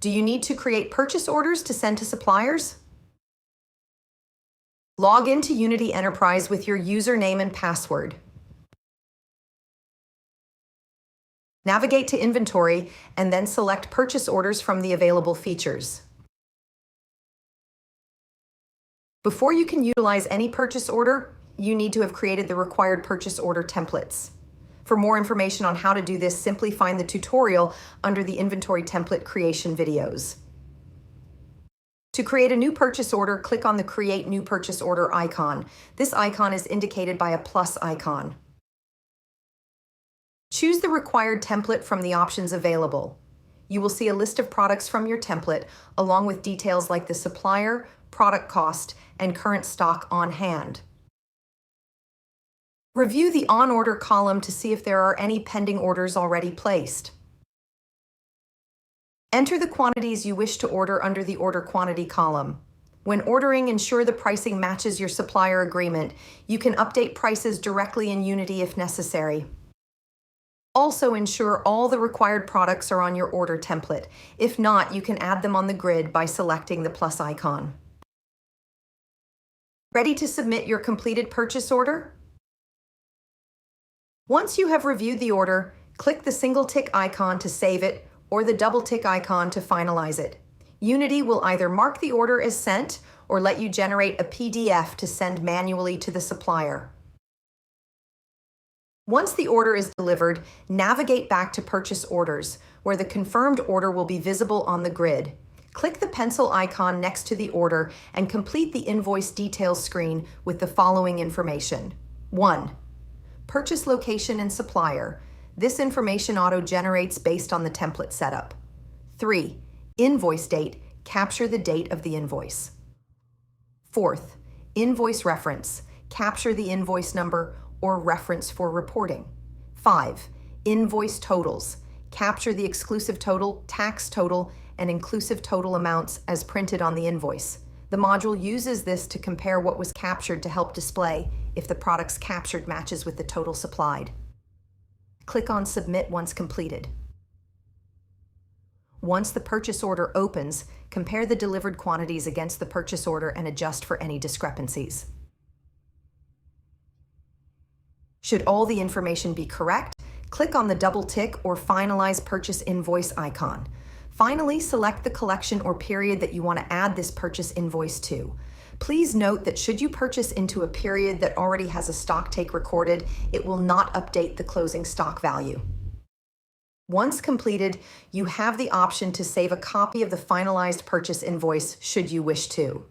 Do you need to create purchase orders to send to suppliers? Log into Unity Enterprise with your username and password. Navigate to Inventory and then select Purchase Orders from the available features. Before you can utilize any purchase order, you need to have created the required purchase order templates. For more information on how to do this, simply find the tutorial under the Inventory Template Creation videos. To create a new purchase order, click on the Create New Purchase Order icon. This icon is indicated by a plus icon. Choose the required template from the options available. You will see a list of products from your template, along with details like the supplier, product cost, and current stock on hand. Review the On Order column to see if there are any pending orders already placed. Enter the quantities you wish to order under the Order Quantity column. When ordering, ensure the pricing matches your supplier agreement. You can update prices directly in Unity if necessary. Also, ensure all the required products are on your order template. If not, you can add them on the grid by selecting the plus icon. Ready to submit your completed purchase order? Once you have reviewed the order, click the single tick icon to save it or the double tick icon to finalize it. Unity will either mark the order as sent or let you generate a PDF to send manually to the supplier. Once the order is delivered, navigate back to Purchase Orders, where the confirmed order will be visible on the grid. Click the pencil icon next to the order and complete the invoice details screen with the following information. 1. Purchase location and supplier. This information auto-generates based on the template setup. 3. Invoice date. Capture the date of the invoice. 4th, invoice reference. Capture the invoice number or reference for reporting. 5. Invoice totals. Capture the exclusive total, tax total, and inclusive total amounts as printed on the invoice. The module uses this to compare what was captured to help display if the products captured matches with the total supplied. Click on Submit once completed. Once the purchase order opens, compare the delivered quantities against the purchase order and adjust for any discrepancies. Should all the information be correct, click on the double tick or Finalize Purchase Invoice icon. Finally, select the collection or period that you want to add this purchase invoice to. Please note that should you purchase into a period that already has a stock take recorded, it will not update the closing stock value. Once completed, you have the option to save a copy of the finalized purchase invoice should you wish to.